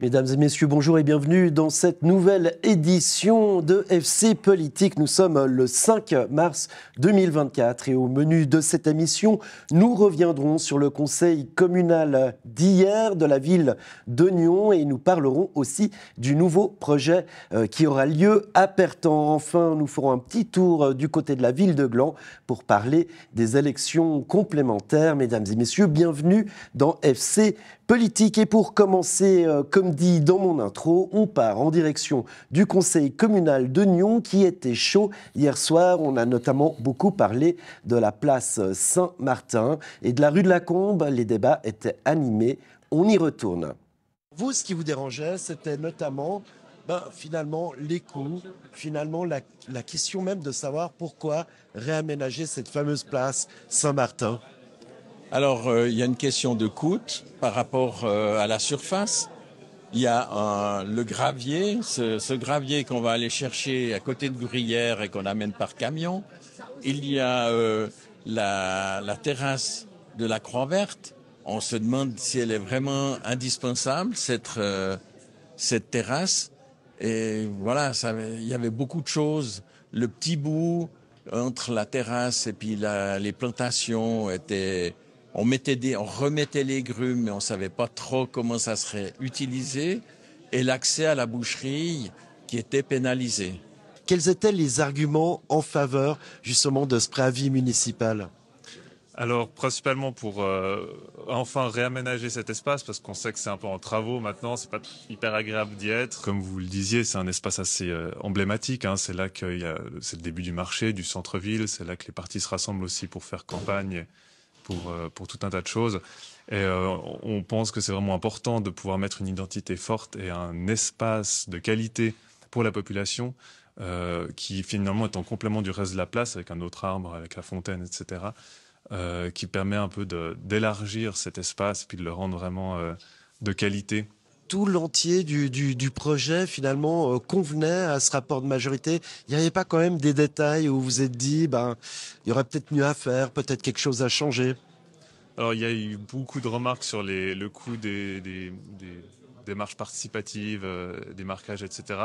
Mesdames et messieurs, bonjour et bienvenue dans cette nouvelle édition de FC Politique. Nous sommes le 5 mars 2024 et au menu de cette émission, nous reviendrons sur le conseil communal d'hier de la ville de Nyon et nous parlerons aussi du nouveau projet qui aura lieu à Pertan. Enfin, nous ferons un petit tour du côté de la ville de Gland pour parler des élections complémentaires. Mesdames et messieurs, bienvenue dans FC Politique. Et pour commencer, comme dit dans mon intro, on part en direction du conseil communal de Nyon qui était chaud hier soir. On a notamment beaucoup parlé de la place Saint-Martin et de la rue de la Combe. Les débats étaient animés. On y retourne. Vous, ce qui vous dérangeait, c'était notamment finalement les coûts, finalement la question même de savoir pourquoi réaménager cette fameuse place Saint-Martin. Alors, il y a une question de coût par rapport à la surface. Il y a le gravier, ce gravier qu'on va aller chercher à côté de Gruyère et qu'on amène par camion. Il y a la terrasse de la Croix-Verte. On se demande si elle est vraiment indispensable, cette terrasse. Et voilà, il y avait beaucoup de choses. Le petit bout entre la terrasse et puis les plantations était... On remettait les grumes, mais on savait pas trop comment ça serait utilisé. Et l'accès à la boucherie qui était pénalisé. Quels étaient les arguments en faveur justement de ce préavis municipal ? Alors, principalement pour enfin réaménager cet espace, parce qu'on sait que c'est un peu en travaux maintenant, c'est pas hyper agréable d'y être. Comme vous le disiez, c'est un espace assez emblématique, hein. C'est là c'est le début du marché, du centre-ville, c'est là que les partis se rassemblent aussi pour faire campagne, pour tout un tas de choses. Et on pense que c'est vraiment important de pouvoir mettre une identité forte et un espace de qualité pour la population, qui finalement est en complément du reste de la place, avec un autre arbre, avec la fontaine, etc., qui permet un peu d'élargir cet espace puis de le rendre vraiment de qualité. Tout l'entier du projet, finalement, convenait à ce rapport de majorité. Il n'y avait pas quand même des détails où vous vous êtes dit, il y aurait peut-être mieux à faire, peut-être quelque chose à changer. Alors, il y a eu beaucoup de remarques sur le coût des démarches participatives, des marquages, etc.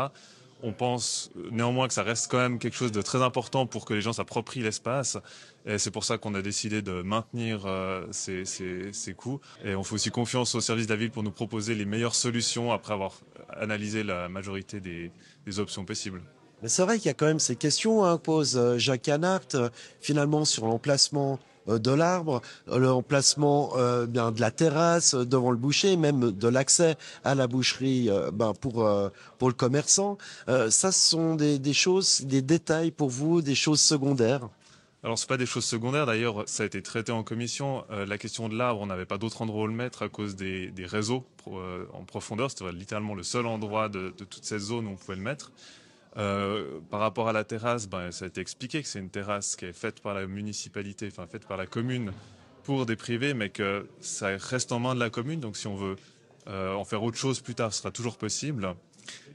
On pense néanmoins que ça reste quand même quelque chose de très important pour que les gens s'approprient l'espace. Et c'est pour ça qu'on a décidé de maintenir ces coûts. Et on fait aussi confiance au service de la ville pour nous proposer les meilleures solutions après avoir analysé la majorité des options possibles. Mais c'est vrai qu'il y a quand même ces questions, pose Jacques Hanart, finalement, sur l'emplacement de l'arbre, l'emplacement de la terrasse devant le boucher, même de l'accès à la boucherie pour le commerçant. Ça, ce sont des choses, des détails pour vous, des choses secondaires. Alors, c'est pas des choses secondaires. D'ailleurs, ça a été traité en commission. La question de l'arbre, on n'avait pas d'autre endroit où le mettre à cause des réseaux en profondeur. C'était littéralement le seul endroit de toute cette zone où on pouvait le mettre. Par rapport à la terrasse, ça a été expliqué que c'est une terrasse qui est faite par la municipalité, enfin faite par la commune pour des privés, mais que ça reste en main de la commune. Donc, si on veut en faire autre chose plus tard, ce sera toujours possible.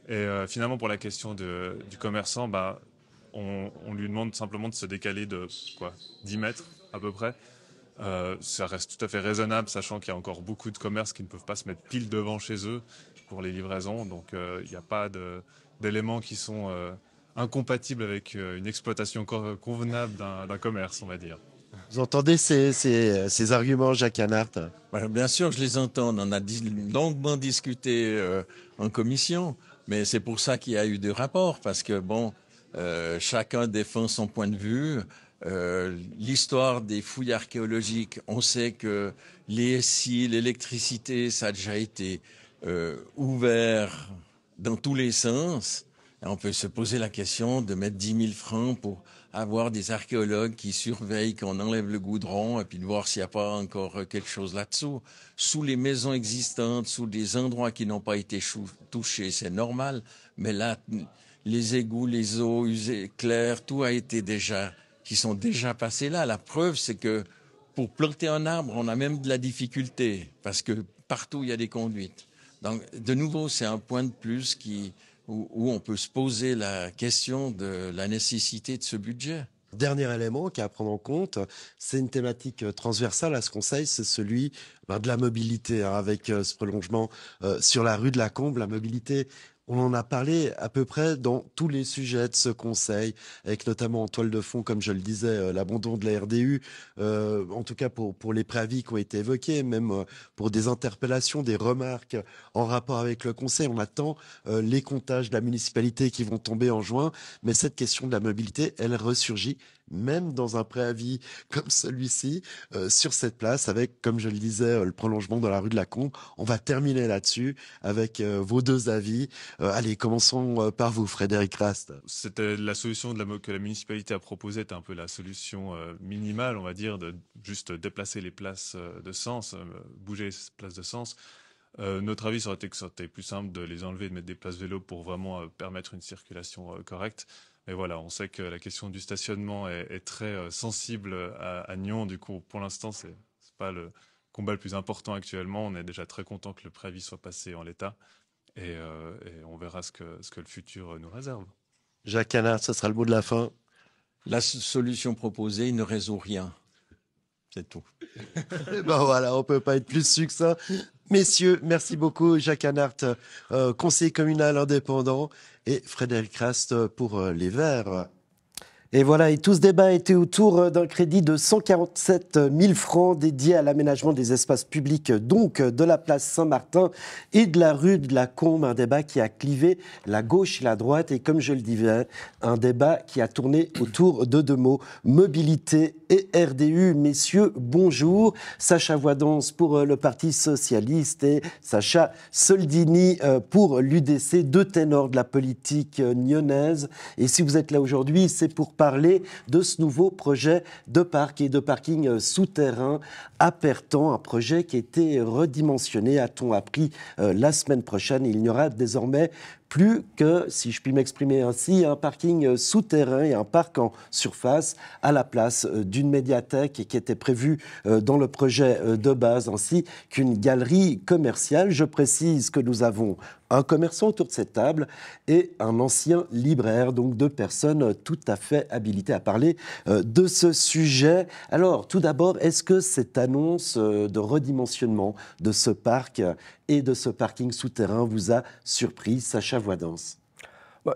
Et finalement, pour la question du commerçant, on lui demande simplement de se décaler de 10 mètres à peu près. Ça reste tout à fait raisonnable, sachant qu'il y a encore beaucoup de commerces qui ne peuvent pas se mettre pile devant chez eux pour les livraisons. Donc il n'y a pas d'éléments qui sont incompatibles avec une exploitation convenable d'un commerce, on va dire. Vous entendez ces arguments, Jacques Hanart ? Bien sûr, je les entends. On en a longuement discuté en commission, mais c'est pour ça qu'il y a eu des rapports, parce que chacun défend son point de vue. L'histoire des fouilles archéologiques, on sait que les SI, l'électricité, ça a déjà été ouvert dans tous les sens. Et on peut se poser la question de mettre 10 000 francs pour avoir des archéologues qui surveillent qu'on enlève le goudron et puis de voir s'il n'y a pas encore quelque chose là-dessous. Sous les maisons existantes, sous des endroits qui n'ont pas été touchés, c'est normal. Mais là, les égouts, les eaux usées, claires, tout a été qui sont déjà passés là. La preuve, c'est que pour planter un arbre, on a même de la difficulté parce que partout, il y a des conduites. Donc, de nouveau, c'est un point de plus où on peut se poser la question de la nécessité de ce budget. Dernier élément qui est à prendre en compte, c'est une thématique transversale à ce conseil, c'est celui de la mobilité, hein, avec ce prolongement sur la rue de la Combe. La mobilité, on en a parlé à peu près dans tous les sujets de ce conseil, avec notamment en toile de fond, comme je le disais, l'abandon de la RDU, en tout cas pour les préavis qui ont été évoqués, même pour des interpellations, des remarques en rapport avec le conseil. On attend les comptages de la municipalité qui vont tomber en juin, mais cette question de la mobilité, elle ressurgit même dans un préavis comme celui-ci, sur cette place, avec, comme je le disais, le prolongement dans la rue de la Combe. On va terminer là-dessus avec vos deux avis. Allez, commençons par vous, Frédéric Rast. C'était la solution que la municipalité a proposée, était un peu la solution minimale, on va dire, de juste déplacer les places de sens, bouger les places de sens. Notre avis aurait été que ça aurait été plus simple de les enlever et de mettre des places vélo pour vraiment permettre une circulation correcte. Mais voilà, on sait que la question du stationnement est très sensible à Nyon. Du coup, pour l'instant, c'est pas le combat le plus important actuellement. On est déjà très content que le préavis soit passé en l'état. Et on verra ce que le futur nous réserve. Jacques Canard, ce sera le mot de la fin. La solution proposée ne résout rien. C'est tout. Ben voilà, on peut pas être plus succinct. Messieurs, merci beaucoup. Jacques Canard, conseiller communal indépendant, et Frédéric Rast pour les Verts. Et voilà, et tout ce débat était autour d'un crédit de 147 000 francs dédié à l'aménagement des espaces publics, donc de la place Saint-Martin et de la rue de la Combe, un débat qui a clivé la gauche et la droite, et comme je le disais, un débat qui a tourné autour de deux mots, mobilité et RDU. Messieurs, bonjour. Sacha Voidance pour le Parti Socialiste et Sacha Soldini pour l'UDC, deux ténors de la politique nyonnaise. Et si vous êtes là aujourd'hui, c'est pour parler de ce nouveau projet de parc et de parking souterrain à Pertan, un projet qui a été redimensionné, a-t-on appris la semaine prochaine. Il n'y aura désormais plus que, si je puis m'exprimer ainsi, un parking souterrain et un parc en surface à la place d'une médiathèque qui était prévue dans le projet de base, ainsi qu'une galerie commerciale. Je précise que nous avons un commerçant autour de cette table et un ancien libraire, donc deux personnes tout à fait habilitées à parler de ce sujet. Alors, tout d'abord, est-ce que cette annonce de redimensionnement de ce parc et de ce parking souterrain vous a surpris, Sacha Voidance?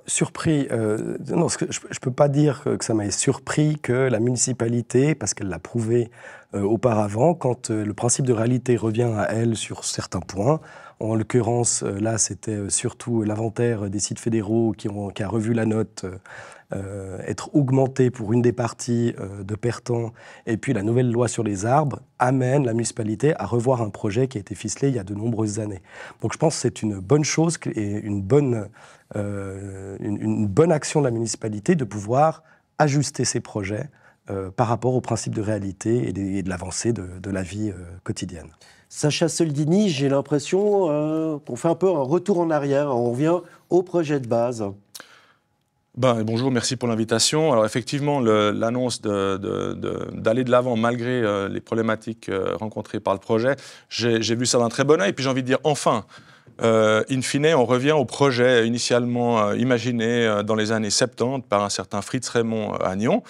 Surpris, non, je ne peux pas dire que ça m'ait surpris que la municipalité, parce qu'elle l'a prouvé auparavant, quand le principe de réalité revient à elle sur certains points, en l'occurrence, là, c'était surtout l'inventaire des sites fédéraux qui a revu la note être augmenté pour une des parties de Pertan, et puis la nouvelle loi sur les arbres amène la municipalité à revoir un projet qui a été ficelé il y a de nombreuses années. Donc je pense que c'est une bonne chose et une bonne action de la municipalité de pouvoir ajuster ses projets par rapport aux principes de réalité et de l'avancée de la vie quotidienne. Sacha Soldini, j'ai l'impression qu'on fait un peu un retour en arrière, on revient au projet de base. Bonjour, merci pour l'invitation. Alors effectivement, l'annonce d'aller de l'avant malgré les problématiques rencontrées par le projet, j'ai vu ça d'un très bon œil. Et puis j'ai envie de dire, enfin, in fine, on revient au projet initialement imaginé dans les années 70 par un certain Fritz Raymond à Nyon,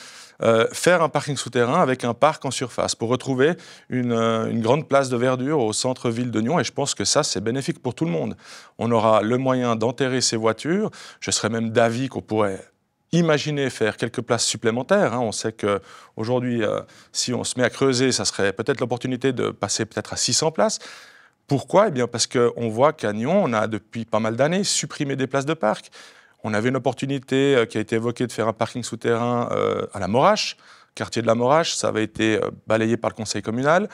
faire un parking souterrain avec un parc en surface pour retrouver une grande place de verdure au centre-ville de Nyon. Et je pense que ça, c'est bénéfique pour tout le monde. On aura le moyen d'enterrer ces voitures. Je serais même d'avis qu'on pourrait imaginer faire quelques places supplémentaires. On sait qu'aujourd'hui, si on se met à creuser, ça serait peut-être l'opportunité de passer peut-être à 600 places. Pourquoi ? Eh bien parce qu'on voit qu'à Nyon, on a depuis pas mal d'années supprimé des places de parc. On avait une opportunité qui a été évoquée de faire un parking souterrain à la Morache, quartier de la Morache. Ça avait été balayé par le conseil communal.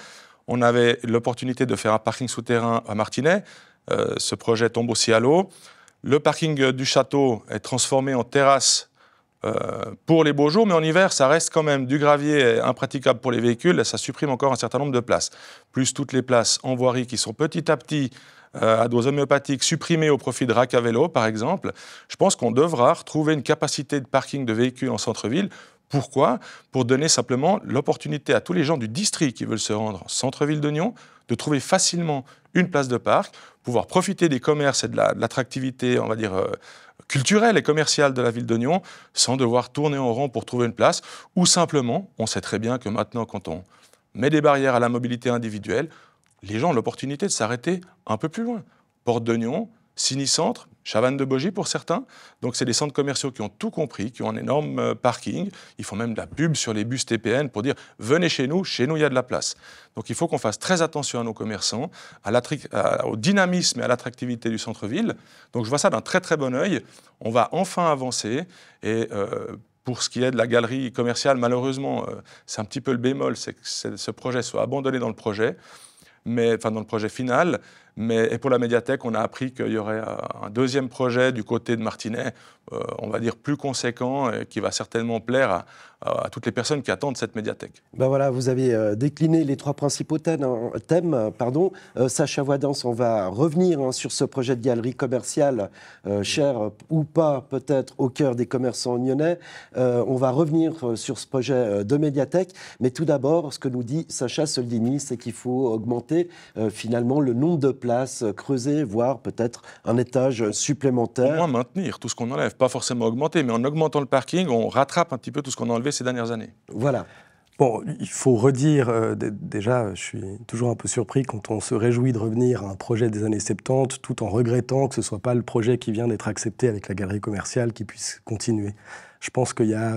On avait l'opportunité de faire un parking souterrain à Martinez. Ce projet tombe aussi à l'eau. Le parking du château est transformé en terrasse pour les beaux jours, mais en hiver, ça reste quand même du gravier impraticable pour les véhicules et ça supprime encore un certain nombre de places. Plus toutes les places en voirie qui sont petit à petit à dose homéopathique supprimées au profit de rack à vélo, par exemple. Je pense qu'on devra retrouver une capacité de parking de véhicules en centre-ville. Pourquoi ? Pour donner simplement l'opportunité à tous les gens du district qui veulent se rendre en centre-ville de Nyon de trouver facilement une place de parc, pouvoir profiter des commerces et de l'attractivité, on va dire, culturelle et commerciale de la ville d'Oignon, sans devoir tourner en rond pour trouver une place, ou simplement, on sait très bien que maintenant, quand on met des barrières à la mobilité individuelle, les gens ont l'opportunité de s'arrêter un peu plus loin. Porte d'Oignon, Ciné-Centre, Chavannes-de-Bogie pour certains. Donc c'est des centres commerciaux qui ont tout compris, qui ont un énorme parking. Ils font même de la pub sur les bus TPN pour dire « venez chez nous il y a de la place ». Donc il faut qu'on fasse très attention à nos commerçants, au dynamisme et à l'attractivité du centre-ville. Donc je vois ça d'un très très bon œil. On va enfin avancer et pour ce qui est de la galerie commerciale, malheureusement, c'est un petit peu le bémol, c'est que ce projet soit abandonné dans le projet. Dans le projet final. Et pour la médiathèque, on a appris qu'il y aurait un deuxième projet du côté de Martinez, on va dire plus conséquent, et qui va certainement plaire à toutes les personnes qui attendent cette médiathèque. Ben voilà, vous avez décliné les 3 principaux thèmes. Sacha Voidance, on va revenir sur ce projet de galerie commerciale, cher ou pas peut-être au cœur des commerçants oignonnais. On va revenir sur ce projet de médiathèque. Mais tout d'abord, ce que nous dit Sacha Soldini, c'est qu'il faut augmenter finalement le nombre de places, creuser, voire peut-être un étage supplémentaire. Au moins maintenir tout ce qu'on enlève, pas forcément augmenter, mais en augmentant le parking, on rattrape un petit peu tout ce qu'on a enlevé ces dernières années. Voilà. Bon, il faut redire, déjà, je suis toujours un peu surpris quand on se réjouit de revenir à un projet des années 70, tout en regrettant que ce ne soit pas le projet qui vient d'être accepté avec la galerie commerciale qui puisse continuer. Je pense qu'il y a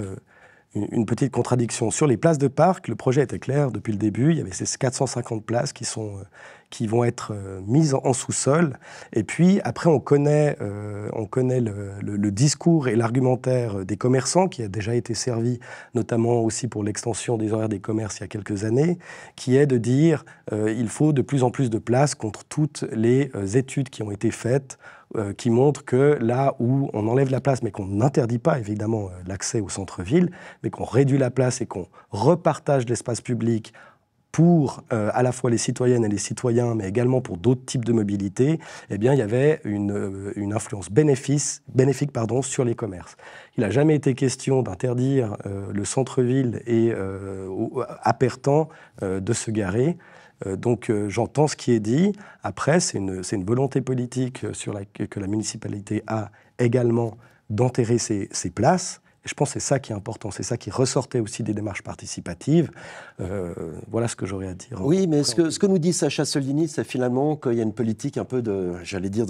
une petite contradiction. Sur les places de parc, le projet était clair depuis le début. Il y avait ces 450 places qui vont être mises en sous-sol. Et puis, après, on connaît le discours et l'argumentaire des commerçants, qui a déjà été servi, notamment aussi pour l'extension des horaires des commerces il y a quelques années, qui est de dire il faut de plus en plus de places contre toutes les études qui ont été faites, qui montrent que là où on enlève la place, mais qu'on n'interdit pas évidemment l'accès au centre-ville, mais qu'on réduit la place et qu'on repartage l'espace public pour à la fois les citoyennes et les citoyens, mais également pour d'autres types de mobilité, eh bien, il y avait une influence bénéfique sur les commerces. Il n'a jamais été question d'interdire le centre-ville et à Pertan de se garer. Donc j'entends ce qui est dit. Après, c'est une volonté politique que la municipalité a également d'enterrer ces places. Et je pense que c'est ça qui est important, c'est ça qui ressortait aussi des démarches participatives. Voilà ce que j'aurais à dire. Oui, mais ce que nous dit Sacha Soldini, c'est finalement qu'il y a une politique un peu de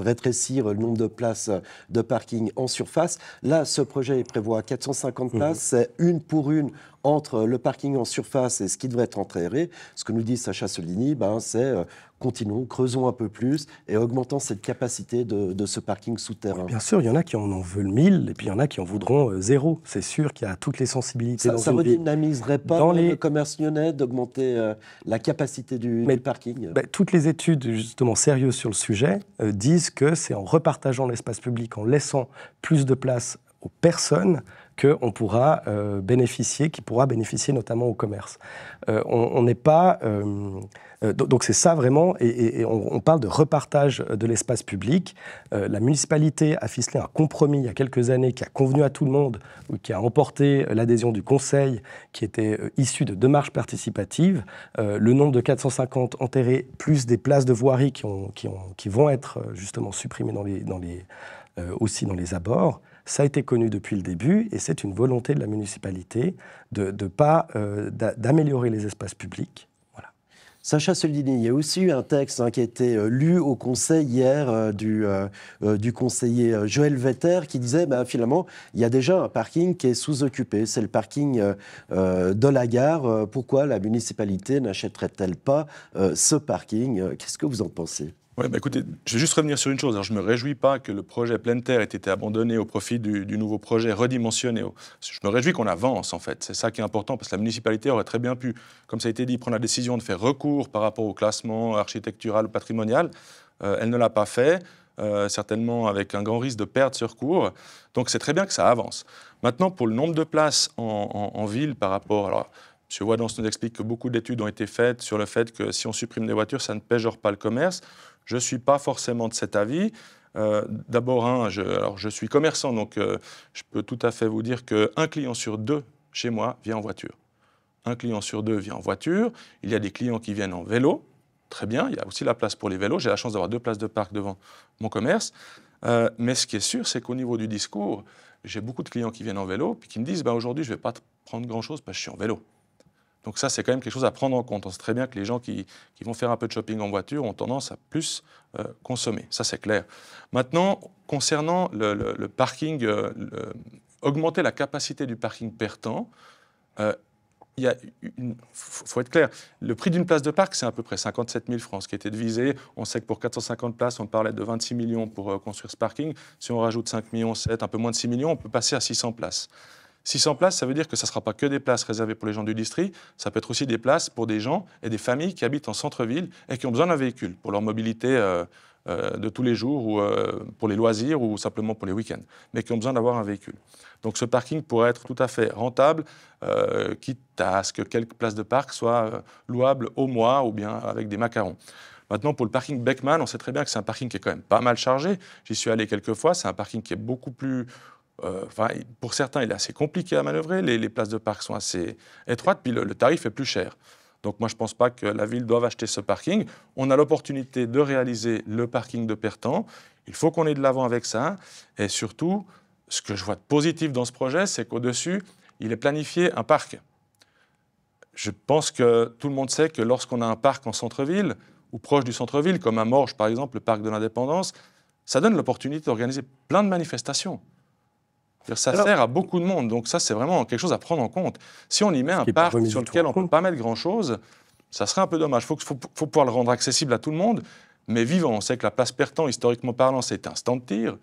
rétrécir le nombre de places de parking en surface. Là, ce projet prévoit 450 places, c'est une pour une entre le parking en surface et ce qui devrait être enterré. Ce que nous dit Sacha Soldini, c'est continuons, creusons un peu plus et augmentons cette capacité de ce parking souterrain. Oui, bien sûr, il y en a qui en veulent 1000 et puis il y en a qui en voudront 0. C'est sûr qu'il y a toutes les sensibilités dans une ville. Ça ne redynamiserait pas le commerce lyonnais d'augmenter la capacité du parking? Toutes les études justement sérieuses sur le sujet disent que c'est en repartageant l'espace public, en laissant plus de place aux personnes, qu'on pourra qui pourra bénéficier notamment au commerce. On n'est pas... donc c'est ça vraiment, et on parle de repartage de l'espace public. La municipalité a ficelé un compromis il y a quelques années qui a convenu à tout le monde, qui a emporté l'adhésion du conseil, qui était issu de démarches participatives. Le nombre de 450 enterrés, plus des places de voirie qui vont être justement supprimées aussi dans les abords. Ça a été connu depuis le début et c'est une volonté de la municipalité d'améliorer les espaces publics. Voilà. Sacha Soldini, il y a aussi eu un texte qui a été lu au Conseil hier du conseiller Joël Vetter qui disait finalement il y a déjà un parking qui est sous-occupé, c'est le parking de la gare. Pourquoi la municipalité n'achèterait-elle pas ce parking? Qu'est-ce que vous en pensez? Oui, écoutez, je vais juste revenir sur une chose. Alors, je ne me réjouis pas que le projet Pleine Terre ait été abandonné au profit du nouveau projet redimensionné. Je me réjouis qu'on avance, en fait. C'est ça qui est important, parce que la municipalité aurait très bien pu, comme ça a été dit, prendre la décision de faire recours par rapport au classement architectural ou patrimonial. Elle ne l'a pas fait, certainement avec un grand risque de perdre ce recours. Donc, c'est très bien que ça avance. Maintenant, pour le nombre de places en ville par rapport... Alors, M. Voidance nous explique que beaucoup d'études ont été faites sur le fait que si on supprime des voitures, ça ne péjore pas le commerce. Je ne suis pas forcément de cet avis. D'abord, je suis commerçant, donc je peux tout à fait vous dire qu'un client sur 2 chez moi vient en voiture. Un client sur 2 vient en voiture. Il y a des clients qui viennent en vélo. très bien, il y a aussi la place pour les vélos. J'ai la chance d'avoir 2 places de parc devant mon commerce. Mais ce qui est sûr, c'est qu'au niveau du discours, j'ai beaucoup de clients qui viennent en vélo puis qui me disent aujourd'hui, je ne vais pas prendre grand-chose parce que je suis en vélo. Donc ça, c'est quand même quelque chose à prendre en compte. On sait très bien que les gens qui vont faire un peu de shopping en voiture ont tendance à plus consommer. Ça, c'est clair. Maintenant, concernant le parking, augmenter la capacité du parking pertant, il faut être clair, le prix d'une place de parc, c'est à peu près 57 000 francs, ce qui était devisé. On sait que pour 450 places, on parlait de 26 millions pour construire ce parking. Si on rajoute 5 millions, 7, un peu moins de 6 millions, on peut passer à 600 places. 600 places, ça veut dire que ça ne sera pas que des places réservées pour les gens du district, ça peut être aussi des places pour des gens et des familles qui habitent en centre-ville et qui ont besoin d'un véhicule pour leur mobilité de tous les jours ou pour les loisirs ou simplement pour les week-ends, mais qui ont besoin d'avoir un véhicule. Donc ce parking pourrait être tout à fait rentable, quitte à ce que quelques places de parc soient louables au mois ou bien avec des macarons. Maintenant, pour le parking Beckman, on sait très bien que c'est un parking qui est quand même pas mal chargé. J'y suis allé quelques fois, c'est un parking qui est beaucoup plus... pour certains, il est assez compliqué à manœuvrer, les places de parc sont assez étroites, puis le tarif est plus cher. Donc moi, je ne pense pas que la ville doive acheter ce parking. On a l'opportunité de réaliser le parking de Pertan. Il faut qu'on ait de l'avant avec ça. Et surtout, ce que je vois de positif dans ce projet, c'est qu'au-dessus, il est planifié un parc. Je pense que tout le monde sait que lorsqu'on a un parc en centre-ville, ou proche du centre-ville, comme à Morges par exemple, le parc de l'Indépendance, ça donne l'opportunité d'organiser plein de manifestations. Ça sert à beaucoup de monde, donc ça c'est vraiment quelque chose à prendre en compte. Si on y met un parc sur lequel on ne peut pas mettre grand-chose, ça serait un peu dommage. Il faut pouvoir le rendre accessible à tout le monde, mais vivant. On sait que la place Pertan, historiquement parlant, c'est un stand de tir.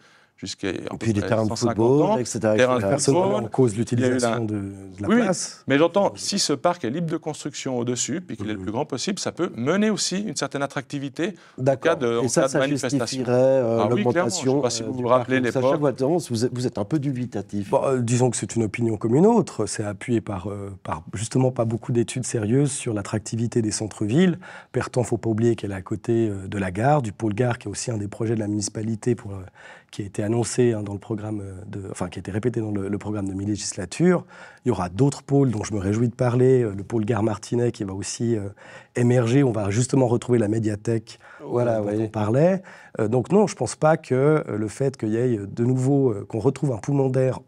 Et puis des terrains de football, etc. Personne ne en cause l'utilisation de la place. Mais j'entends, si ce parc est libre de construction au-dessus, puis qu'il est le plus grand possible, ça peut mener aussi une certaine attractivité en cas de manifestation. Justifierait l'augmentation. Je ne sais pas si vous vous rappelez l'époque. Sacha Voitance, vous êtes un peu dubitatif. Disons que c'est une opinion comme une autre. C'est appuyé par justement pas beaucoup d'études sérieuses sur l'attractivité des centres-villes. Pertan, il ne faut pas oublier qu'elle est à côté de la gare, du pôle gare, qui est aussi un des projets de la municipalité qui a été annoncé dans le programme qui a été répété dans le programme de mi-législature. Il y aura d'autres pôles dont je me réjouis de parler. Le pôle Gare Martinet qui va aussi émerger. On va justement retrouver la médiathèque dont on parlait. Donc non, je ne pense pas que le fait qu'il y ait de nouveau, qu'on retrouve un poumon d'air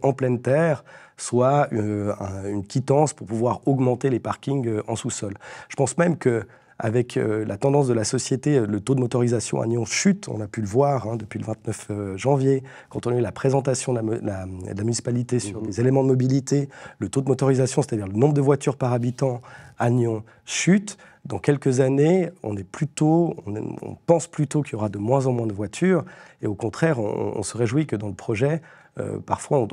en pleine terre soit une quittance pour pouvoir augmenter les parkings en sous-sol. Je pense même que avec la tendance de la société, le taux de motorisation à Nyon chute, on a pu le voir depuis le 29 janvier, quand on a eu la présentation de la municipalité sur les éléments de mobilité, le taux de motorisation, c'est-à-dire le nombre de voitures par habitant à Nyon chute. Dans quelques années, on pense plutôt qu'il y aura de moins en moins de voitures, et au contraire, on se réjouit que dans le projet, parfois,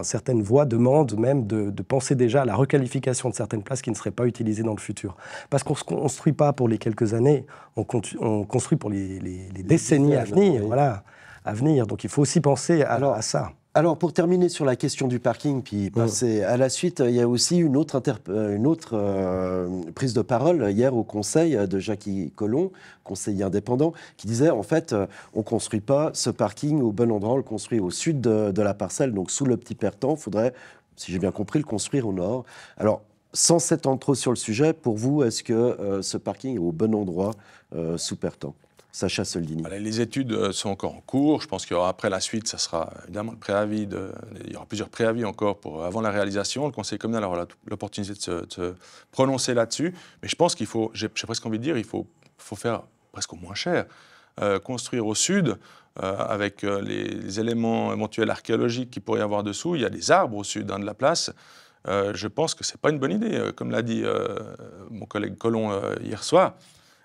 certaines voies demandent même de penser déjà à la requalification de certaines places qui ne seraient pas utilisées dans le futur. Parce qu'on ne se construit pas pour les quelques années, on construit pour les décennies à venir. Oui. Voilà, à venir. Donc il faut aussi penser à ça. Alors, pour terminer sur la question du parking, puis passer à la suite, il y a aussi une autre prise de parole hier au Conseil de Jackie Collomb, conseiller indépendant, qui disait, en fait, on ne construit pas ce parking au bon endroit, on le construit au sud de la parcelle, donc sous le petit Pertan. Il faudrait, si j'ai bien compris, le construire au nord. Alors, sans s'étendre trop sur le sujet, pour vous, est-ce que ce parking est au bon endroit sous Pertan ? Sacha Soldini. Les études sont encore en cours. Je pense qu'après la suite, ça sera évidemment le préavis. Il y aura plusieurs préavis encore avant la réalisation. Le conseil communal aura l'opportunité de se prononcer là-dessus. Mais je pense qu'il faut, j'ai presque envie de dire, il faut faire presque au moins cher. Construire au sud, avec les éléments éventuels archéologiques qu'il pourrait y avoir dessous. Il y a des arbres au sud de la place. Je pense que ce n'est pas une bonne idée. Comme l'a dit mon collègue Collomb hier soir,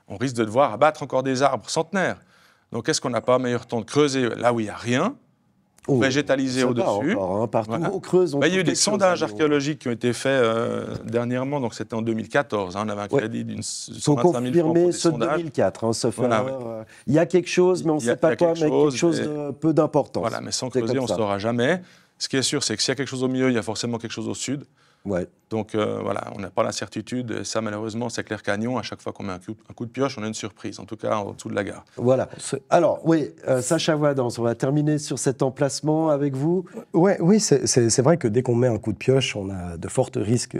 on risque de devoir abattre encore des arbres centenaires. Donc, est-ce qu'on n'a pas meilleur temps de creuser là où il n'y a rien, végétaliser au-dessus partout on creuse. Il y a eu des sondages archéologiques qui ont été faits dernièrement, donc c'était en 2014. On avait un crédit d'une 125 000 francs pour des sondages. Il faut confirmer ceux de 2004, sauf erreur. Il y a quelque chose, mais on ne sait pas quoi, mais quelque chose de peu d'importance. Voilà, mais sans creuser, on ne saura jamais. Ce qui est sûr, c'est que s'il y a quelque chose au milieu, il y a forcément quelque chose au sud. Ouais. Donc on n'a pas la certitude. Et ça, malheureusement, c'est clair qu'à Nyon, à chaque fois qu'on met un coup de pioche, on a une surprise, en tout cas en dessous de la gare. Voilà. Alors, oui, Sacha Voitance, on va terminer sur cet emplacement avec vous. Oui, c'est vrai que dès qu'on met un coup de pioche, on a de forts risques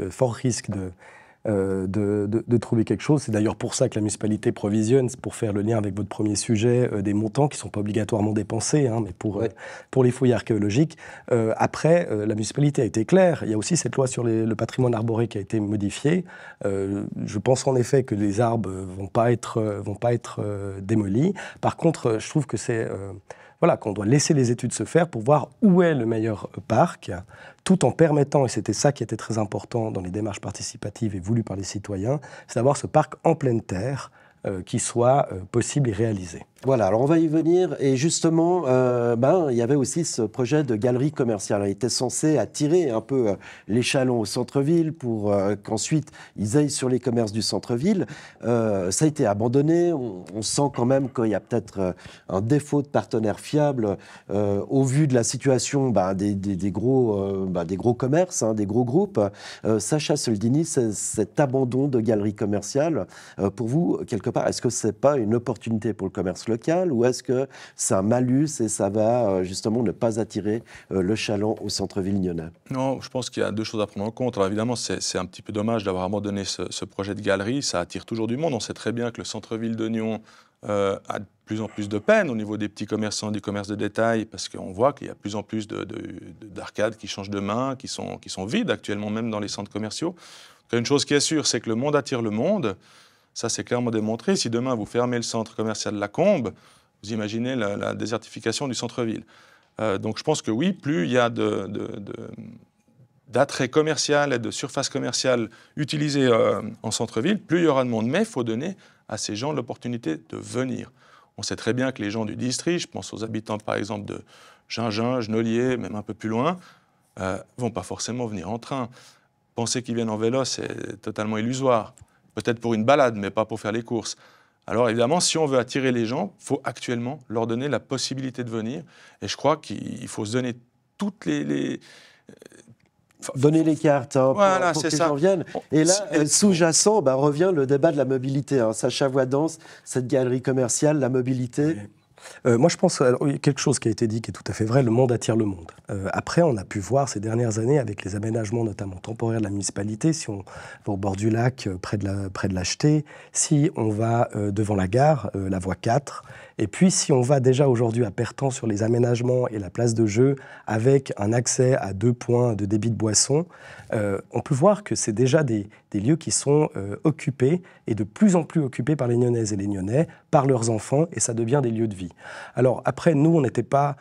de trouver quelque chose. C'est d'ailleurs pour ça que la municipalité provisionne, c'est pour faire le lien avec votre premier sujet, des montants qui ne sont pas obligatoirement dépensés, hein, mais pour les fouilles archéologiques. Après, la municipalité a été claire. Il y a aussi cette loi sur le patrimoine arboré qui a été modifiée. Je pense en effet que les arbres vont pas être démolis. Par contre, je trouve que qu'on doit laisser les études se faire pour voir où est le meilleur parc, tout en permettant, et c'était ça qui était très important dans les démarches participatives et voulues par les citoyens, c'est d'avoir ce parc en pleine terre qui soit possible et réalisé. Voilà, alors on va y venir. Et justement, il y avait aussi ce projet de galerie commerciale. Il était censé attirer un peu les chalands au centre-ville pour qu'ensuite ils aillent sur les commerces du centre-ville. Ça a été abandonné. On sent quand même qu'il y a peut-être un défaut de partenaire fiable au vu de la situation des gros commerces, des gros groupes. Sacha Soldini, cet abandon de galerie commerciale, pour vous, quelque part, est-ce que ce n'est pas une opportunité pour le commerce local ou est-ce que c'est un malus et ça va justement ne pas attirer le chaland au centre-ville nyonnais? Non, je pense qu'il y a deux choses à prendre en compte. Alors évidemment, c'est un petit peu dommage d'avoir abandonné ce projet de galerie. Ça attire toujours du monde. On sait très bien que le centre-ville de Nyon a de plus en plus de peine au niveau des petits commerçants, du commerce de détail, parce qu'on voit qu'il y a de plus en plus d'arcades qui changent de main, qui sont vides actuellement même dans les centres commerciaux. Donc, une chose qui est sûre, c'est que le monde attire le monde. Ça, c'est clairement démontré. Si demain, vous fermez le centre commercial de la Combe, vous imaginez la désertification du centre-ville. Donc, je pense que oui, plus il y a d'attrait commercial et de surface commerciale utilisée en centre-ville, plus il y aura de monde. Mais il faut donner à ces gens l'opportunité de venir. On sait très bien que les gens du district, je pense aux habitants, par exemple, de Gingin, Genolier, même un peu plus loin, vont pas forcément venir en train. Penser qu'ils viennent en vélo, c'est totalement illusoire. Peut-être pour une balade, mais pas pour faire les courses. Alors évidemment, si on veut attirer les gens, il faut actuellement leur donner la possibilité de venir. Et je crois qu'il faut se donner toutes donner les cartes pour que les gens viennent. Et là, sous-jacent, revient le débat de la mobilité. Sacha Voidance, cette galerie commerciale, la mobilité... Moi, je pense quelque chose qui a été dit qui est tout à fait vrai, le monde attire le monde. Après, on a pu voir ces dernières années, avec les aménagements notamment temporaires de la municipalité, si on va au bord du lac, près de l'Acheté, si on va devant la gare, la voie 4, et puis si on va déjà aujourd'hui à Pertan sur les aménagements et la place de jeu, avec un accès à 2 points de débit de boissons, on peut voir que c'est déjà des lieux qui sont occupés et de plus en plus occupés par les Nyonnaises et les Nyonnais, par leurs enfants, et ça devient des lieux de vie. Alors après, nous, on n'était pas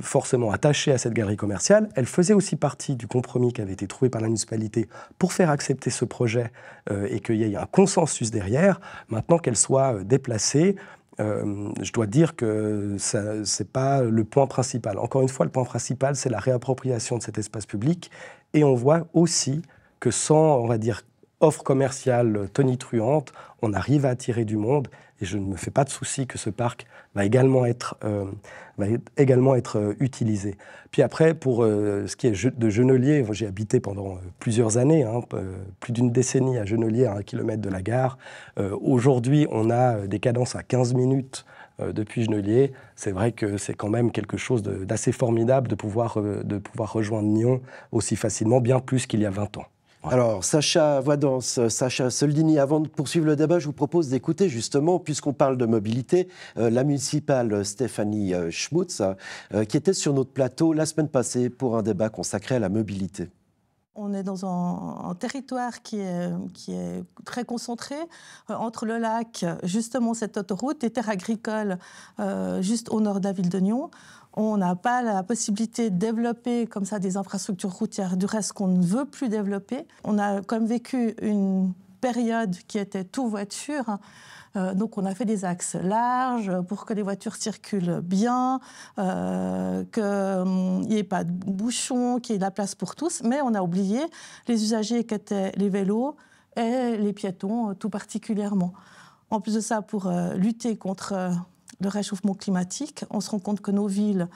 forcément attachés à cette galerie commerciale. Elle faisait aussi partie du compromis qui avait été trouvé par la municipalité pour faire accepter ce projet et qu'il y ait un consensus derrière. Maintenant qu'elle soit déplacée, je dois dire que ce n'est pas le point principal. Encore une fois, le point principal, c'est la réappropriation de cet espace public. Et on voit aussi que sans, on va dire, offre commerciale tonitruante, on arrive à attirer du monde. Et je ne me fais pas de souci que ce parc va également être utilisé. Puis après, pour ce qui est de Genolier, j'ai habité pendant plusieurs années, plus d'une décennie à Genolier, à 1 kilomètre de la gare. Aujourd'hui, on a des cadences à 15 minutes depuis Genolier. C'est vrai que c'est quand même quelque chose d'assez formidable de pouvoir rejoindre Nyon aussi facilement, bien plus qu'il y a 20 ans. Voilà. Alors, Sacha Voidance, Sacha Soldini, avant de poursuivre le débat, je vous propose d'écouter justement, puisqu'on parle de mobilité, la municipale Stéphanie Schmutz, qui était sur notre plateau la semaine passée pour un débat consacré à la mobilité. On est dans un territoire qui est très concentré entre le lac, justement cette autoroute, des terres agricoles juste au nord de la ville de Nyon. On n'a pas la possibilité de développer comme ça des infrastructures routières, du reste qu'on ne veut plus développer. On a quand même vécu une période qui était tout voiture. Donc on a fait des axes larges pour que les voitures circulent bien, qu'il n'y ait pas de bouchons, qu'il y ait de la place pour tous. Mais on a oublié les usagers qui étaient les vélos et les piétons tout particulièrement. En plus de ça, pour lutter contre le réchauffement climatique, on se rend compte que nos villes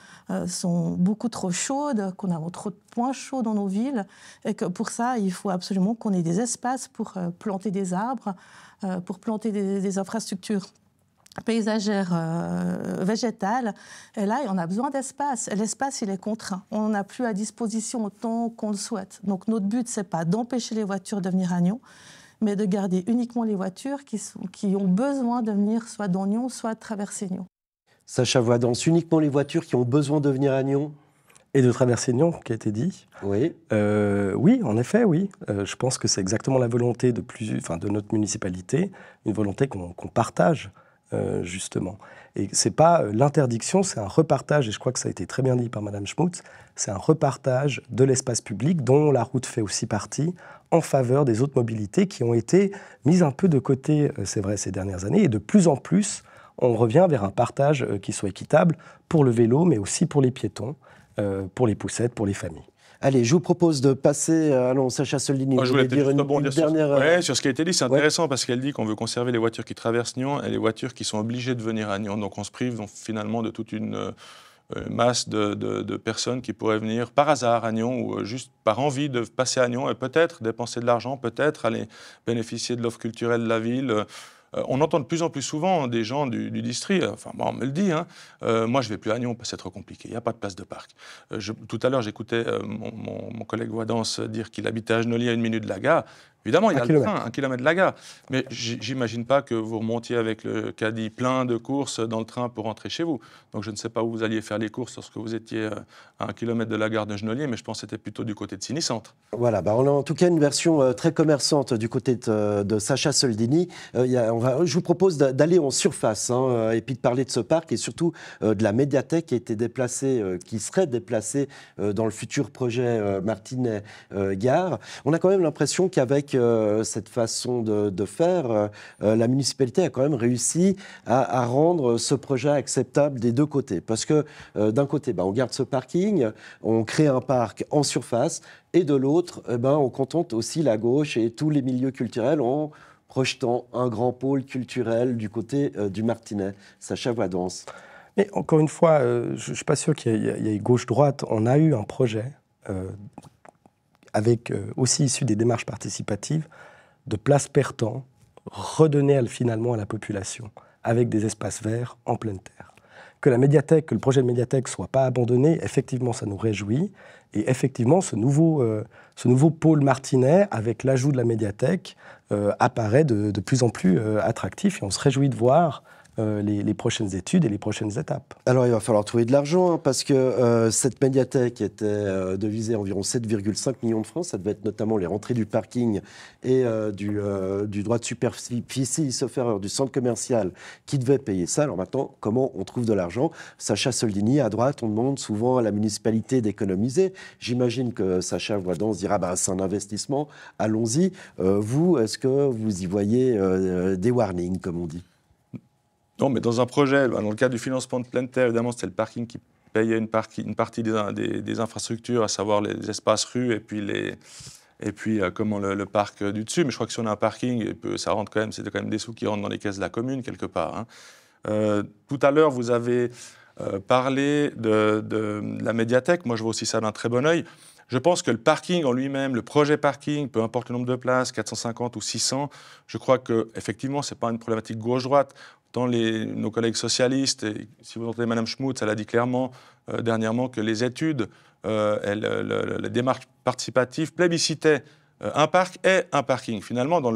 sont beaucoup trop chaudes, qu'on a trop de points chauds dans nos villes, et que pour ça, il faut absolument qu'on ait des espaces pour planter des arbres, pour planter des infrastructures paysagère végétale. Et là, on a besoin d'espace. Et l'espace, il est contraint. On n'a plus à disposition autant qu'on le souhaite. Donc notre but, ce n'est pas d'empêcher les voitures de venir à Nyon, mais de garder uniquement les voitures qui ont besoin de venir soit dans Nyon, soit de traverser Nyon. Sacha Voidance, uniquement les voitures qui ont besoin de venir à Nyon? Et de traverser Nyon, qui a été dit. Oui. Oui, en effet, oui. Je pense que c'est exactement la volonté de notre municipalité, une volonté qu'on partage, justement. Et ce n'est pas l'interdiction, c'est un repartage, et je crois que ça a été très bien dit par Madame Schmutz, c'est un repartage de l'espace public dont la route fait aussi partie, en faveur des autres mobilités qui ont été mises un peu de côté, c'est vrai, ces dernières années, et de plus en plus, on revient vers un partage qui soit équitable pour le vélo, mais aussi pour les piétons, pour les poussettes, pour les familles. Allez, je vous propose de passer... allons, Sacha Soldini, je voulais dire une dernière... sur ce qui a été dit, c'est intéressant parce qu'elle dit qu'on veut conserver les voitures qui traversent Nyon et les voitures qui sont obligées de venir à Nyon. Donc on se prive finalement de toute une masse de personnes qui pourraient venir par hasard à Nyon ou juste par envie de passer à Nyon et peut-être dépenser de l'argent, peut-être aller bénéficier de l'offre culturelle de la ville. On entend de plus en plus souvent des gens du district, enfin moi on me le dit, moi je ne vais plus à Nyon parce que c'est trop compliqué, il n'y a pas de place de parc. Tout à l'heure j'écoutais mon collègue Voidance dire qu'il habitait à Genolier à 1 minute de la gare. Évidemment, il y a le train, 1 kilomètre de la gare. Mais j'imagine pas que vous remontiez avec le caddie plein de courses dans le train pour rentrer chez vous. Donc je ne sais pas où vous alliez faire les courses lorsque vous étiez à 1 kilomètre de la gare de Genolier, mais je pense que c'était plutôt du côté de Ciné-Centre. Voilà, on a en tout cas une version très commerçante du côté de Sacha Soldini. Je vous propose d'aller en surface et puis de parler de ce parc et surtout de la médiathèque qui a été déplacée, qui serait déplacée dans le futur projet Martinet-Gare. On a quand même l'impression qu'avec cette façon de faire, la municipalité a quand même réussi à rendre ce projet acceptable des deux côtés. Parce que d'un côté, on garde ce parking, on crée un parc en surface, et de l'autre, on contente aussi la gauche et tous les milieux culturels en projetant un grand pôle culturel du côté du Martinet. Sacha Voidance. Mais encore une fois, je ne suis pas sûr qu'il y ait gauche-droite. On a eu un projet avec aussi issu des démarches participatives, de place Pertan, redonnée finalement à la population, avec des espaces verts en pleine terre. Que le projet de médiathèque ne soit pas abandonné, effectivement, ça nous réjouit. Et effectivement, ce nouveau pôle Martinet, avec l'ajout de la médiathèque, apparaît de plus en plus attractif. Et on se réjouit de voir les prochaines études et les prochaines étapes. Alors, il va falloir trouver de l'argent, parce que cette médiathèque était devisée environ 7,5 millions de francs. Ça devait être notamment les rentrées du parking et du droit de superficie, sauf erreur, du centre commercial qui devait payer ça. Alors maintenant, comment on trouve de l'argent? Sacha Soldini, à droite, on demande souvent à la municipalité d'économiser. J'imagine que Sacha Voidance dira c'est un investissement, allons-y. Vous, est-ce que vous y voyez des warnings, comme on dit? Non, mais dans un projet, dans le cadre du financement de pleine terre, évidemment, c'était le parking qui payait une partie des infrastructures, à savoir les espaces rues et puis le parc du dessus. Mais je crois que si on a un parking, c'est quand même des sous qui rentrent dans les caisses de la commune, quelque part. Tout à l'heure, vous avez parlé de la médiathèque. Moi, je vois aussi ça d'un très bon œil. Je pense que le parking en lui-même, le projet parking, peu importe le nombre de places, 450 ou 600, je crois qu'effectivement, ce n'est pas une problématique gauche-droite. Tant nos collègues socialistes, et si vous entendez Mme Schmutz, elle a dit clairement dernièrement que les études, la démarche participative plébiscitait un parc et un parking. Finalement, dans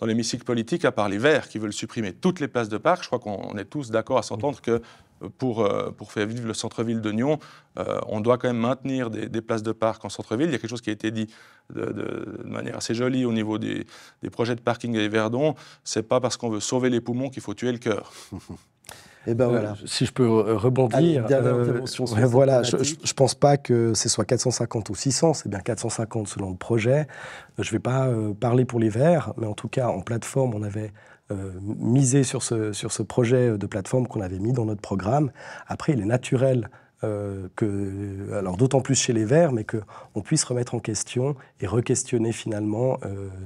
l'hémicycle politique, à part les Verts qui veulent supprimer toutes les places de parc, je crois qu'on est tous d'accord à s'entendre que pour faire vivre le centre-ville de Nyon, on doit quand même maintenir des places de parc en centre-ville. Il y a quelque chose qui a été dit de manière assez jolie au niveau des projets de parking à Yverdon. Ce n'est pas parce qu'on veut sauver les poumons qu'il faut tuer le cœur. Et voilà. Si je peux rebondir, voilà, je ne pense pas que ce soit 450 ou 600, c'est bien 450 selon le projet. Je ne vais pas parler pour les Verts, mais en tout cas, en plateforme, on avait misé sur ce projet de plateforme qu'on avait mis dans notre programme. Après, il est naturel alors d'autant plus chez les Verts, mais qu'on puisse remettre en question et re-questionner finalement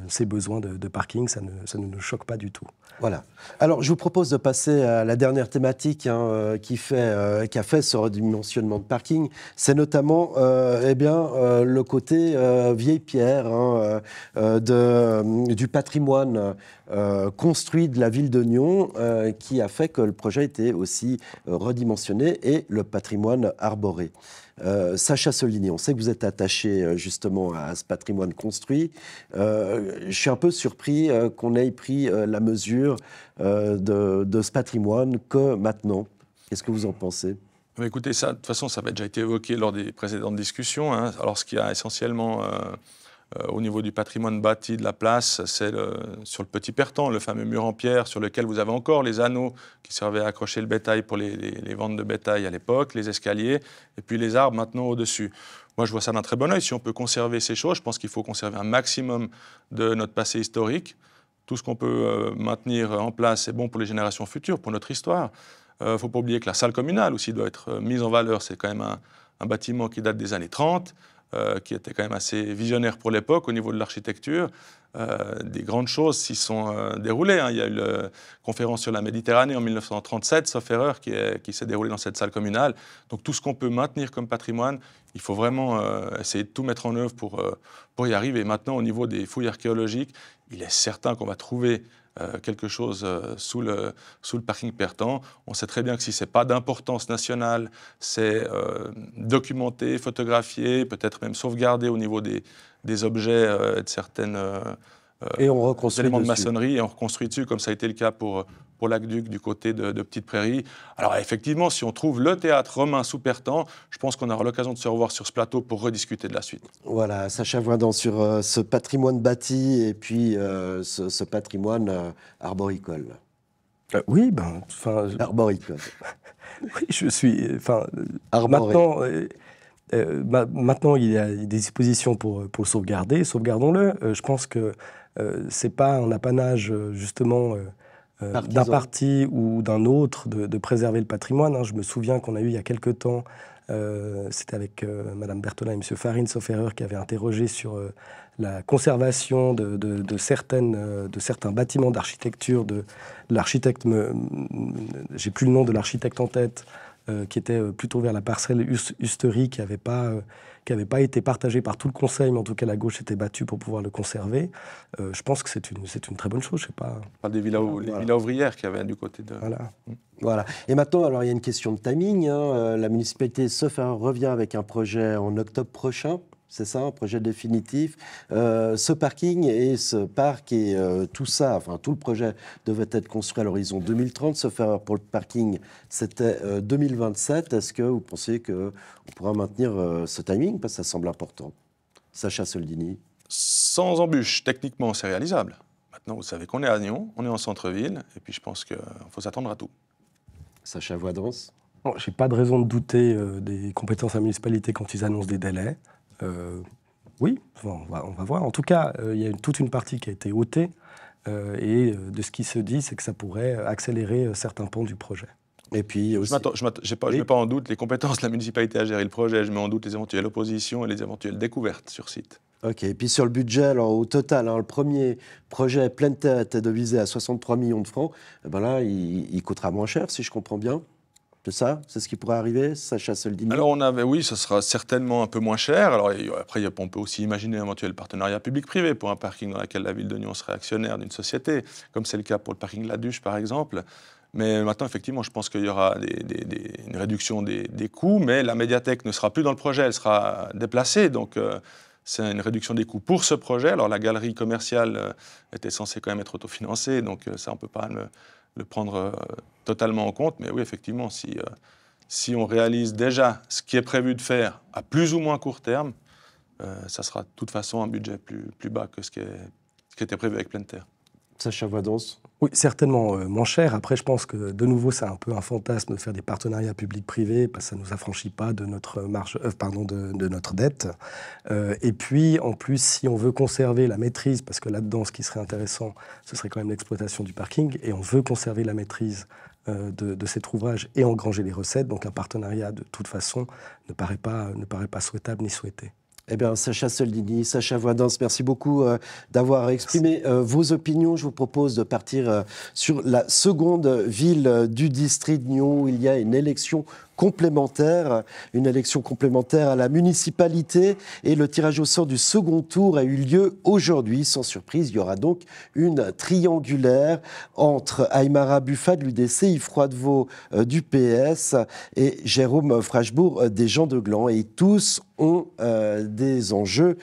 ces besoins de parking, ça ne nous choque pas du tout. Voilà. Alors, je vous propose de passer à la dernière thématique qui a fait ce redimensionnement de parking. C'est notamment le côté vieille pierre du patrimoine construit de la ville de Nyon qui a fait que le projet était aussi redimensionné et le patrimoine arboré. Sacha Soldini, on sait que vous êtes attaché justement à ce patrimoine construit. Je suis un peu surpris qu'on ait pris la mesure de ce patrimoine que maintenant. Qu'est-ce que vous en pensez ? Écoutez, ça, de toute façon, ça avait déjà été évoqué lors des précédentes discussions. Hein. Alors, ce qui a essentiellement, au niveau du patrimoine bâti de la place, c'est sur le Petit Pertan, le fameux mur en pierre sur lequel vous avez encore les anneaux qui servaient à accrocher le bétail pour les ventes de bétail à l'époque, les escaliers, et puis les arbres maintenant au-dessus. Moi, je vois ça d'un très bon œil. Si on peut conserver ces choses, je pense qu'il faut conserver un maximum de notre passé historique. Tout ce qu'on peut maintenir en place, c'est bon pour les générations futures, pour notre histoire. Il ne faut pas oublier que la salle communale aussi doit être mise en valeur. C'est quand même un bâtiment qui date des années 30, qui était quand même assez visionnaire pour l'époque au niveau de l'architecture. Des grandes choses s'y sont déroulées. Hein. Il y a eu la conférence sur la Méditerranée en 1937, sauf erreur, qui s'est déroulée dans cette salle communale. Donc tout ce qu'on peut maintenir comme patrimoine, il faut vraiment essayer de tout mettre en œuvre pour y arriver. Maintenant, au niveau des fouilles archéologiques, il est certain qu'on va trouver quelque chose sous le parking Pertan. On sait très bien que si ce n'est pas d'importance nationale, c'est documenté, photographié, peut-être même sauvegardé au niveau des objets et de certaines et on reconstruit éléments dessus. de maçonnerie, et on reconstruit dessus, comme ça a été le cas pour l'Aqueduc du côté de Petite Prairie. Alors effectivement, si on trouve le théâtre romain sous Pertan, je pense qu'on aura l'occasion de se revoir sur ce plateau pour rediscuter de la suite. Voilà, Sacha Voindant sur ce patrimoine bâti et puis ce patrimoine arboricole. Oui, Arboricole. oui, je suis... Arboré. Maintenant, il y a des dispositions pour le sauvegarder. Sauvegardons-le. Je pense que ce n'est pas un apanage, justement, d'un parti ou d'un autre de préserver le patrimoine. Hein. Je me souviens qu'on a eu il y a quelque temps, c'était avec Mme Bertholin et M. Farine, sauf erreur, qui avaient interrogé sur la conservation de certains bâtiments d'architecture. De l'architecte, j'ai plus le nom de l'architecte en tête, qui était plutôt vers la parcelle Usterie, qui n'avait pas été partagée par tout le Conseil, mais en tout cas la gauche s'était battue pour pouvoir le conserver. Je pense que c'est une très bonne chose. Je sais pas. Des villas, les villas ouvrières qu'il y avait du côté de... Voilà. Et maintenant, alors, il y a une question de timing. Hein. La municipalité revient avec un projet en octobre prochain. C'est ça, un projet définitif. Ce parking et ce parc et tout ça, enfin tout le projet devait être construit à l'horizon 2030. Sauf erreur pour le parking, c'était 2027. Est-ce que vous pensez qu'on pourra maintenir ce timing? Parce que ça semble important. Sacha Soldini. Sans embûche, techniquement, c'est réalisable. Maintenant, vous savez qu'on est à Nyon, on est en centre-ville, et puis je pense qu'il faut s'attendre à tout. Sacha Voindant. Je n'ai pas de raison de douter des compétences de la municipalité quand ils annoncent des délais. Oui, on va voir. En tout cas, il y a toute une partie qui a été ôtée et de ce qui se dit, c'est que ça pourrait accélérer certains pans du projet. Et puis aussi... Je ne mets pas en doute les compétences de la municipalité à gérer le projet, je mets en doute les éventuelles oppositions et les éventuelles découvertes sur site. Ok, et puis sur le budget, alors au total, le premier projet Pleine Terre était devisé à 63 millions de francs. Et ben là, il coûtera moins cher, si je comprends bien. C'est ça? C'est ce qui pourrait arriver, Sacha Soldini? Alors oui, ça sera certainement un peu moins cher. Alors après, on peut aussi imaginer un éventuel partenariat public-privé pour un parking dans lequel la ville de Nyon serait actionnaire d'une société, comme c'est le cas pour le parking de la Duche, par exemple. Mais maintenant, effectivement, je pense qu'il y aura une réduction des coûts, mais la médiathèque ne sera plus dans le projet, elle sera déplacée. Donc, c'est une réduction des coûts pour ce projet. Alors, la galerie commerciale était censée quand même être autofinancée, donc ça, on ne peut pas le prendre totalement en compte. Mais oui, effectivement, si on réalise déjà ce qui est prévu de faire à plus ou moins court terme, ça sera de toute façon un budget plus bas que ce qui était prévu avec Pleine Terre. Sacha Voindant. Oui, certainement moins cher. Après, je pense que, de nouveau, c'est un peu un fantasme de faire des partenariats publics-privés, parce que ça ne nous affranchit pas de notre de notre dette. Et puis, en plus, si on veut conserver la maîtrise, parce que là-dedans, ce qui serait intéressant, ce serait quand même l'exploitation du parking, et on veut conserver la maîtrise de cet ouvrage et engranger les recettes, donc un partenariat, de toute façon, ne paraît pas souhaitable ni souhaité. Eh bien, Sacha Soldini, Sacha Voindant, merci beaucoup d'avoir exprimé vos opinions. Je vous propose de partir sur la seconde ville du district de Nyon, où il y a une élection complémentaire, une élection complémentaire à la municipalité. Et le tirage au sort du second tour a eu lieu aujourd'hui. Sans surprise, il y aura donc une triangulaire entre Aymara Buffa de l'UDC, Yves Froidevaux du PS et Jérôme Frachebourg des Gens de Gland. Et tous ont des enjeux,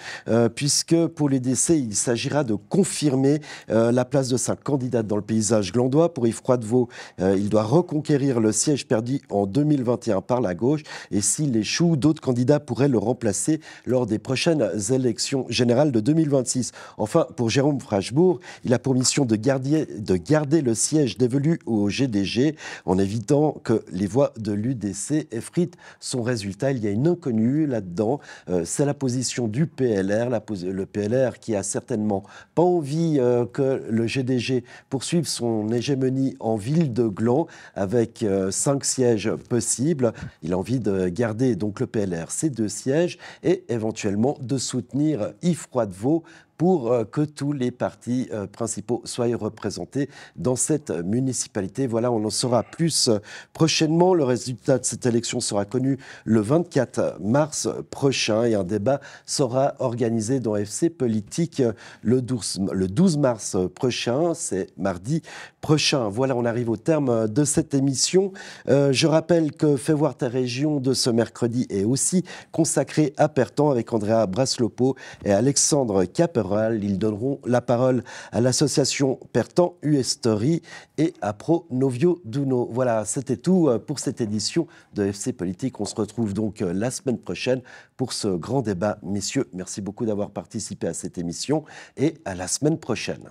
puisque pour l'UDC, il s'agira de confirmer la place de sa candidate dans le paysage glandois. Pour Yves Froidevaux, il doit reconquérir le siège perdu en 2021 par la gauche. Et s'il échoue, d'autres candidats pourraient le remplacer lors des prochaines élections générales de 2026. Enfin, pour Jérôme Frachebourg, il a pour mission de garder le siège dévolu au GDG en évitant que les voix de l'UDC effritent son résultat. Il y a une inconnue là-dedans. C'est la position du PLR, le PLR qui a certainement pas envie que le GDG poursuive son hégémonie en ville de Gland avec 5 sièges possibles. Il a envie de garder donc le PLR ces 2 sièges et éventuellement de soutenir Yves Froidevaux pour que tous les partis principaux soient représentés dans cette municipalité. Voilà, on en saura plus prochainement. Le résultat de cette élection sera connu le 24 mars prochain et un débat sera organisé dans FC Politique le 12 mars prochain. C'est mardi prochain. Voilà, on arrive au terme de cette émission. Je rappelle que Fais voir ta région de ce mercredi est aussi consacré à Pertan avec Andrea Braslopo et Alexandre Caper. Ils donneront la parole à l'association Pertan US-Story et à Pro Novio Duno. Voilà, c'était tout pour cette édition de FC Politique. On se retrouve donc la semaine prochaine pour ce grand débat. Messieurs, merci beaucoup d'avoir participé à cette émission et à la semaine prochaine.